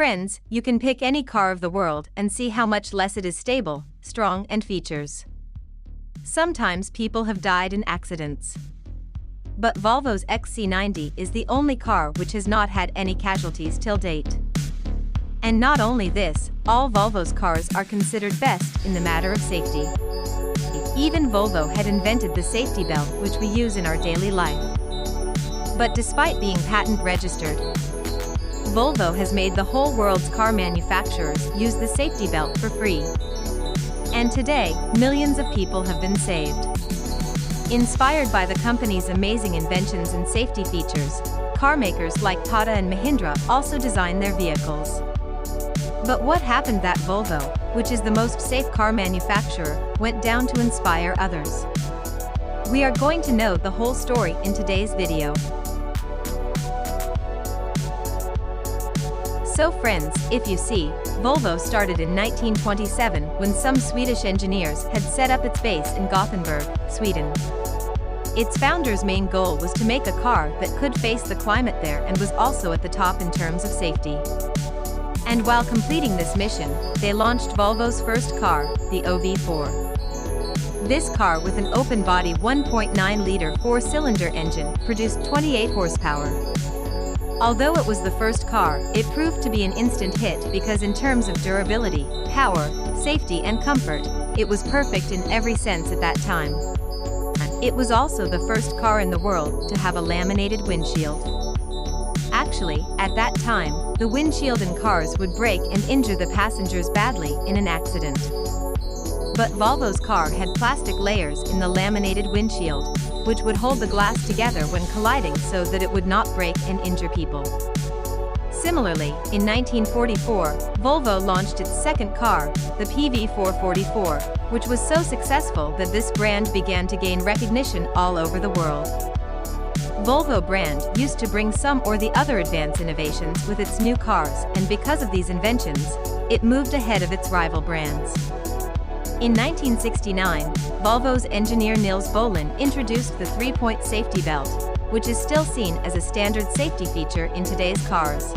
Friends, you can pick any car of the world and see how much less it is stable, strong, and features. Sometimes people have died in accidents. But Volvo's XC90 is the only car which has not had any casualties till date. And not only this, all Volvo's cars are considered best in the matter of safety. Even Volvo had invented the safety belt which we use in our daily life. But despite being patent registered, Volvo has made the whole world's car manufacturers use the safety belt for free. And today, millions of people have been saved. Inspired by the company's amazing inventions and safety features, car makers like Tata and Mahindra also design their vehicles. But what happened that Volvo, which is the most safe car manufacturer, went down to inspire others? We are going to know the whole story in today's video. So friends, if you see, Volvo started in 1927 when some Swedish engineers had set up its base in Gothenburg, Sweden. Its founder's main goal was to make a car that could face the climate there and was also at the top in terms of safety. And while completing this mission, they launched Volvo's first car, the OV4. This car with an open-body 1.9-liter four-cylinder engine produced 28 horsepower. Although it was the first car, it proved to be an instant hit because in terms of durability, power, safety and comfort, it was perfect in every sense at that time. It was also the first car in the world to have a laminated windshield. Actually, at that time, the windshield in cars would break and injure the passengers badly in an accident. But Volvo's car had plastic layers in the laminated windshield, which would hold the glass together when colliding so that it would not break and injure people. Similarly, in 1944, Volvo launched its second car, the PV444, which was so successful that this brand began to gain recognition all over the world. Volvo brand used to bring some or the other advanced innovations with its new cars, and because of these inventions, it moved ahead of its rival brands. In 1969, Volvo's engineer Nils Bolin introduced the three-point safety belt, which is still seen as a standard safety feature in today's cars.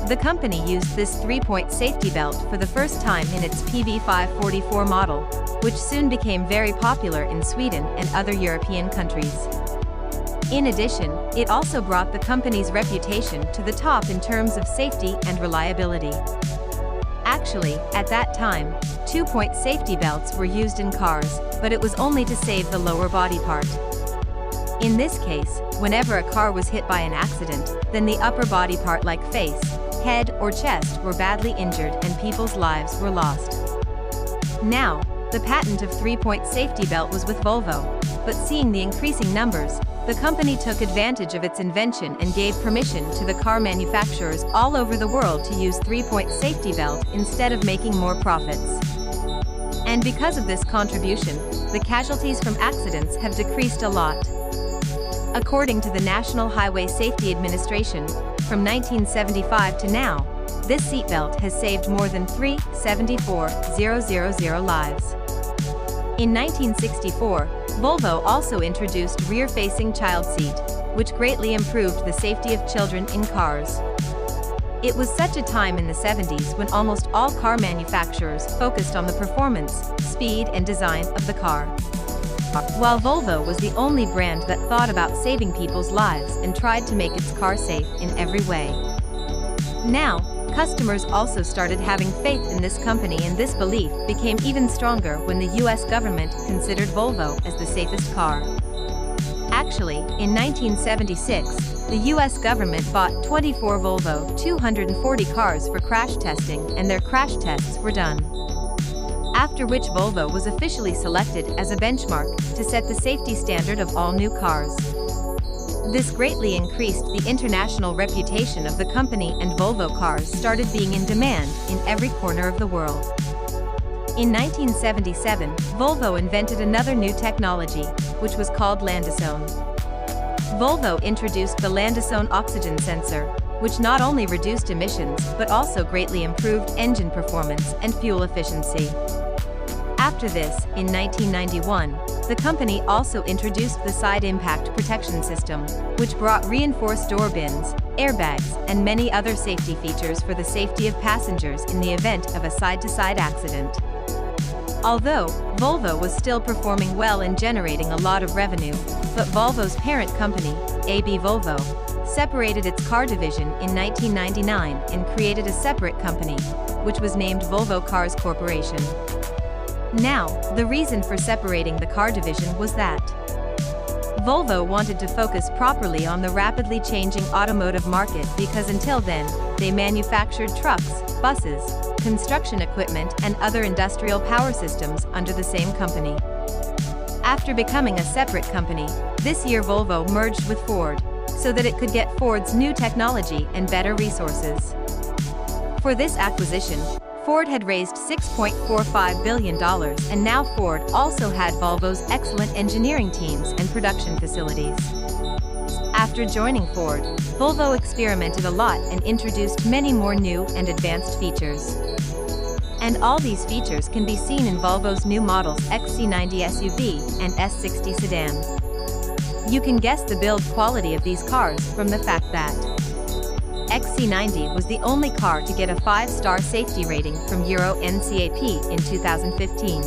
The company used this three-point safety belt for the first time in its PV544 model, which soon became very popular in Sweden and other European countries. In addition, it also brought the company's reputation to the top in terms of safety and reliability. Actually, at that time, two-point safety belts were used in cars, but it was only to save the lower body part. In this case, whenever a car was hit by an accident, then the upper body part like face, head or chest were badly injured and people's lives were lost. Now, the patent of three-point safety belt was with Volvo, but seeing the increasing numbers, the company took advantage of its invention and gave permission to the car manufacturers all over the world to use three-point safety belt instead of making more profits. And because of this contribution, the casualties from accidents have decreased a lot. According to the National Highway Safety Administration, from 1975 to now, this seatbelt has saved more than 374,000 lives. In 1964, Volvo also introduced rear-facing child seat, which greatly improved the safety of children in cars. It was such a time in the 70s when almost all car manufacturers focused on the performance, speed and design of the car. While Volvo was the only brand that thought about saving people's lives and tried to make its car safe in every way. Now, customers also started having faith in this company, and this belief became even stronger when the US government considered Volvo as the safest car. Actually, in 1976, the US government bought 24 Volvo 240 cars for crash testing, and their crash tests were done. After which Volvo was officially selected as a benchmark to set the safety standard of all new cars. This greatly increased the international reputation of the company, and Volvo cars started being in demand in every corner of the world. In 1977, Volvo invented another new technology, which was called Landazone. Volvo introduced the Landazone oxygen sensor, which not only reduced emissions but also greatly improved engine performance and fuel efficiency. After this, in 1991, the company also introduced the side impact protection system, which brought reinforced door bins, airbags, and many other safety features for the safety of passengers in the event of a side-to-side accident. Although Volvo was still performing well and generating a lot of revenue, but Volvo's parent company, AB Volvo, separated its car division in 1999 and created a separate company, which was named Volvo Cars Corporation. Now, the reason for separating the car division was that Volvo wanted to focus properly on the rapidly changing automotive market because until then, they manufactured trucks, buses, construction equipment and other industrial power systems under the same company. After becoming a separate company, this year Volvo merged with Ford, so that it could get Ford's new technology and better resources. For this acquisition, Ford had raised $6.45 billion, and now Ford also had Volvo's excellent engineering teams and production facilities. After joining Ford, Volvo experimented a lot and introduced many more new and advanced features. And all these features can be seen in Volvo's new models XC90 SUV and S60 sedan. You can guess the build quality of these cars from the fact that XC90 was the only car to get a 5-star safety rating from Euro NCAP in 2015.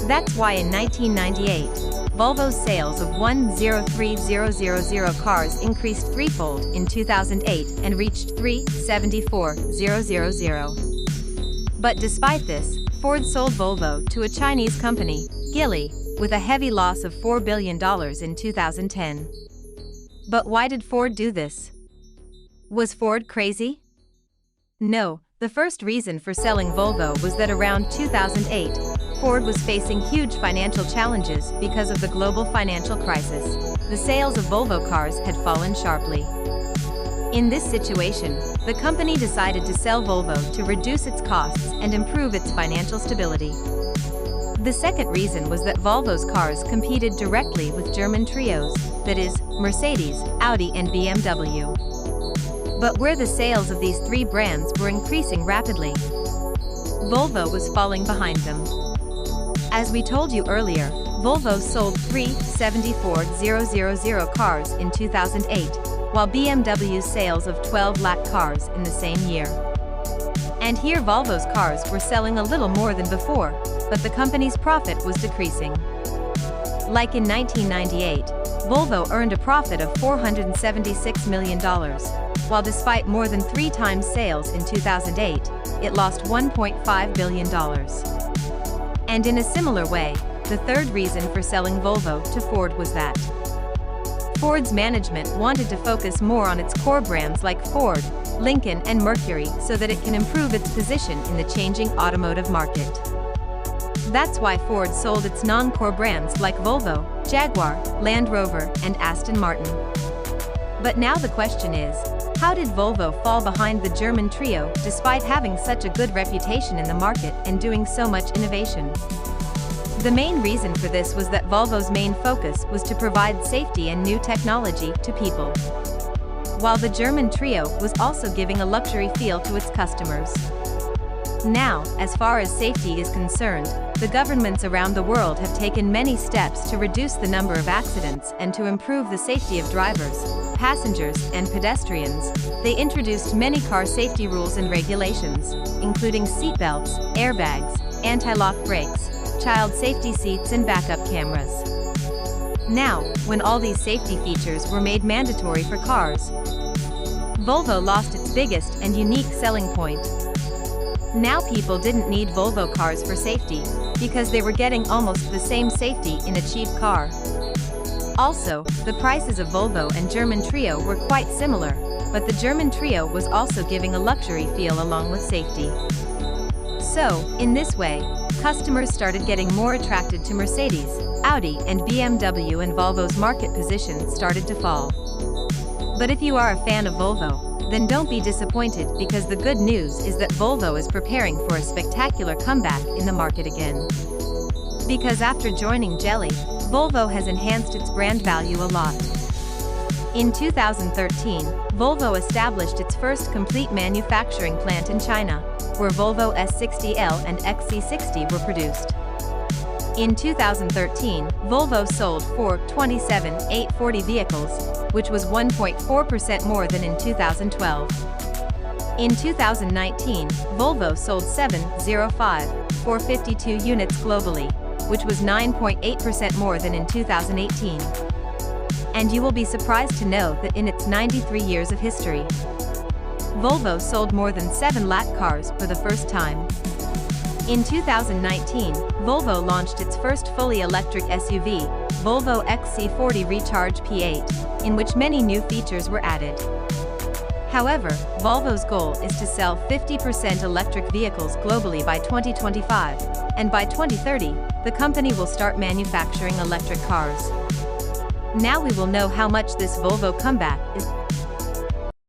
That's why in 1998, Volvo's sales of 103,000 cars increased threefold in 2008 and reached 374,000. But despite this, Ford sold Volvo to a Chinese company, Geely, with a heavy loss of $4 billion in 2010. But why did Ford do this? Was Ford crazy? No, the first reason for selling Volvo was that around 2008, Ford was facing huge financial challenges because of the global financial crisis. The sales of Volvo cars had fallen sharply. In this situation, the company decided to sell Volvo to reduce its costs and improve its financial stability. The second reason was that Volvo's cars competed directly with German trios, that is, Mercedes, Audi and BMW. But where the sales of these three brands were increasing rapidly, Volvo was falling behind them. As we told you earlier, Volvo sold 374,000 cars in 2008, while BMW's sales of 12 lakh cars in the same year. And here Volvo's cars were selling a little more than before, but the company's profit was decreasing. Like in 1998, Volvo earned a profit of $476 million, while despite more than 3 times sales in 2008, it lost $1.5 billion. And in a similar way, the third reason for selling Volvo to Ford was that Ford's management wanted to focus more on its core brands like Ford, Lincoln and Mercury so that it can improve its position in the changing automotive market. That's why Ford sold its non-core brands like Volvo, Jaguar, Land Rover, and Aston Martin. But now the question is, how did Volvo fall behind the German trio despite having such a good reputation in the market and doing so much innovation? The main reason for this was that Volvo's main focus was to provide safety and new technology to people, while the German trio was also giving a luxury feel to its customers. Now, as far as safety is concerned, the governments around the world have taken many steps to reduce the number of accidents and to improve the safety of drivers, passengers, and pedestrians. They introduced many car safety rules and regulations, including seatbelts, airbags, anti-lock brakes, child safety seats and backup cameras. Now, when all these safety features were made mandatory for cars, Volvo lost its biggest and unique selling point. Now people didn't need Volvo cars for safety, because they were getting almost the same safety in a cheap car. Also, the prices of Volvo and German Trio were quite similar, but the German Trio was also giving a luxury feel along with safety. So, in this way, customers started getting more attracted to Mercedes, Audi and BMW, and Volvo's market position started to fall. But if you are a fan of Volvo, then don't be disappointed, because the good news is that Volvo is preparing for a spectacular comeback in the market again. Because after joining Geely, Volvo has enhanced its brand value a lot. In 2013, Volvo established its first complete manufacturing plant in China, where Volvo S60L and XC60 were produced. In 2013, Volvo sold 427,840 vehicles, which was 1.4% more than in 2012. In 2019, Volvo sold 705,452 units globally, which was 9.8% more than in 2018. And you will be surprised to know that in its 93 years of history, Volvo sold more than 7 lakh cars for the first time. In 2019, Volvo launched its first fully electric SUV, Volvo XC40 Recharge P8, in which many new features were added. However, Volvo's goal is to sell 50% electric vehicles globally by 2025, and by 2030, the company will start manufacturing electric cars. Now we will know how much this Volvo comeback is